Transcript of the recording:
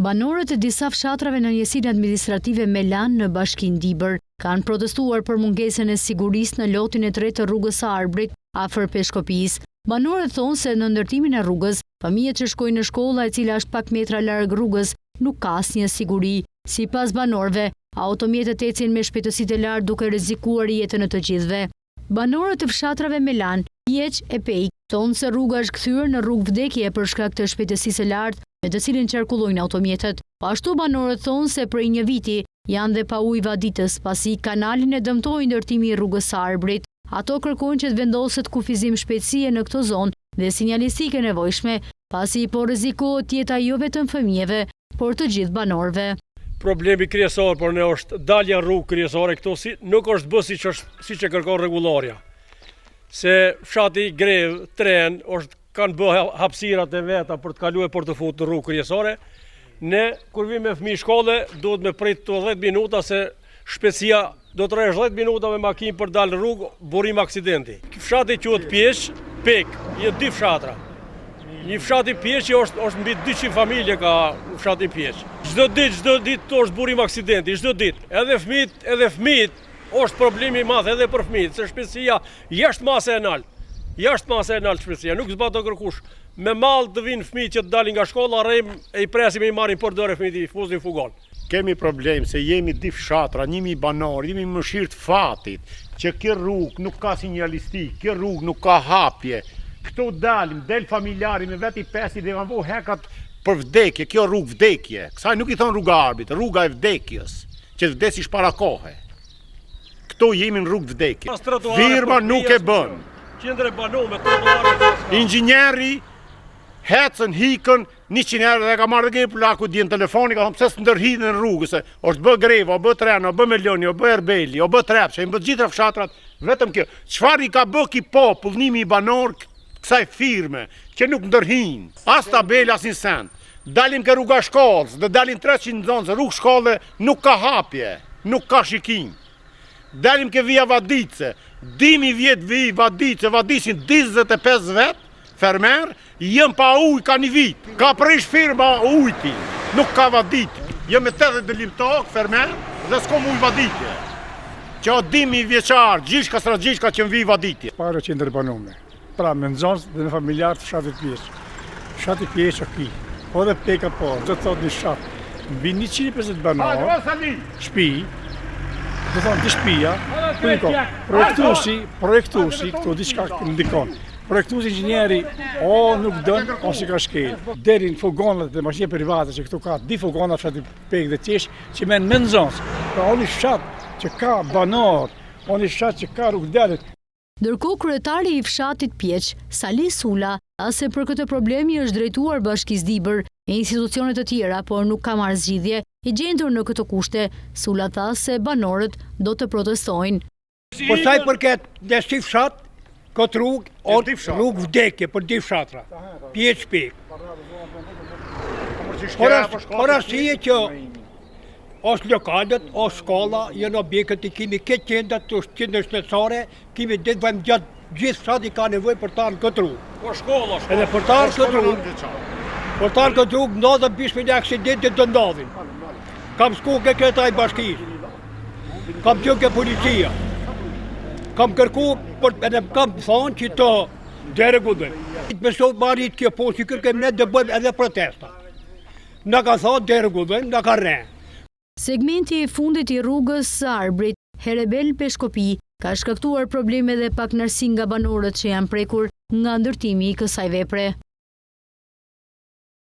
Banorët e disa fshatrave në njësinë administrative Melan në Bashkinë Dibër kanë protestuar për mungesën e sigurisë në lotin e 3 të rrugës së Arbrit afër Peshkopijës. Banorët thonë se në ndërtimin e rrugës, fëmijët që shkojnë në shkolla e cila është pak metra larg rrugës nuk ka asnjë siguri. Sipas banorëve, automjetet ecin me shpejtësitë e lartë duke rrezikuar jetën e të gjithëve. Banorët e fshatrave Melan, Pjeq e Pejk thonë se rruga është kthyer në rrugë vdekje për shkak të shpejtësisë së lartë me të cilin qarkullojnë automjetet. Ashtu banorët thonë se prej një viti janë dhe pa ujë vaditës pasi kanalin e dëmtoi ndërtimi i rrugës së Arbrit. Ato kërkojnë që të vendoset kufizim shpejtësie në këtë zonë dhe sinjalistike nevojshme pasi po rrezikohet jeta jo vetëm fëmijëve, por të gjithë banorëve. Problemi kryesor por ne është dalja rrugë kryesore këtu nuk është bë siç e kërkon rregulloria. Se fshati Grev, Tren kanë bë hapësirat e veta për të kaluar për të futur në rrugë kryesore. Ne kur vim me fëmijë shkolle duhet me prit 10 minuta se shpejtësia do të rresh 10 minuta me makinë për dalë rrugë, burim aksidenti. Fshati quhet Pjeq, Pek, janë 2 fshatra. Një fshati Pjeq është mbi 200 familje ka fshati Pjeq. Çdo ditë është burim aksidenti, çdo ditë. Edhe fëmijët është problemi i madh edhe për fëmijët, se shpejtësia jashtë masë e nalt. Jashtë masë e nalt shpejtësia, nuk zbato kërkush. Me mall të vinë fëmijët që të dalin nga shkolla, rrejm e i presim e i marrin për dorë fëmijët i fuzin fugon. Kemi problem se jemi 2 fshatra, 1000 banor, jemi mëshirë të fatit, që kjo rrugë nuk ka sinjalistik, kjo rrugë nuk ka hapje. Këto dalim, del familjari me veti 5 dhe kanë vënë hekat për vdekje, kjo rrugë vdekje. Kësaj nuk i thon rruga Arbrit, rruga e vdekjes, që vdesish para kohe. Këto jemi në rrugë vdekje. Firma nuk e bën. Qendra banon me trotuare. Inxhinieri hecën hikën 100 euro dhe ka marrë dhe plaku djen telefoni, ka thonë pse s'ndërhidhen në rrugë, se është bë Greva, bë Tren, bë Meloni, bë Erbeli, bë Trepçe, bë gjitha fshatrat, vetëm kjo. Çfarë i ka bë ki popull 1000 banor kësaj firme që nuk ndërhin, as tabel as një sent. Dalim ke rruga shkollës, dhe dalim 300 zonë, se rrugë shkolle nuk ka hapje, nuk ka shikim. Dalim ke via Vadice, 1000 vjet vi Vadice, vadisin 25 vet, fermer, jëm pa ujë ka një vit. Ka prish firma ujti, nuk ka vaditje. Jëm me 80 dëlim tokë, fermer, dhe s'kom ujë vaditje. Që o 1000 vjeqar, gjishka sra gjishka që më vi vaditje. Paro që ndërbanume. Pra me nëzonës dhe në familjarë të fshatit Pjeq. Fshatit Pjeq o ki, po dhe Peka po, dhe të thot një fshat. Mbi 150 banorë, shpi, dhe thonë të shpia, projektusi, këtu diçka ndikon. Projektusi inxhinieri, nuk dënë, ose ka shkel. Deri në fogonat dhe mashine private që këtu ka 2 fogona fshatit Pek dhe Qesh, që me në nëzonës. Pra oni fshat që ka banor, oni fshat që ka rrugëdalet. Ndërkohë kryetari i fshatit Pjeq, Sali Sula, tha se për këtë problemi është drejtuar Bashkisë Dibër e institucionet të tjera, por nuk ka marrë zgjidhje. I gjendur në këto kushte, Sula tha se banorët do të protestojnë. Po sa i përket desi fshat, këtë rrugë vdekje për 2 fshatra, Pjeq Pek. Por arsye që ose lokalet, ose shkolla, janë objektet i kemi këtë qendrat të qendrës shtetësare, kemi ditë vëmë gjithë fshati ka nevojë për ta në këtë rrugë. Po shkolla. Edhe për ta në këtë rrugë. Për ta në këtë rrugë ndodhen bishme një aksidente të ndodhin. Kam shku ke kretaj bashkisë. Kam qenë ke policia. Kam kërku, edhe kam thonë që të deregullojmë. Besoj marrit kjo po, që kërkem ne dhe bëjmë edhe protesta. Na ka thonë deregullojmë, na ka rrenë. Segmenti i fundit i rrugës së Arbrit, Herebel Peshkopi, ka shkaktuar probleme dhe pak nërsi nga banorët që janë prekur nga ndërtimi i kësaj vepre.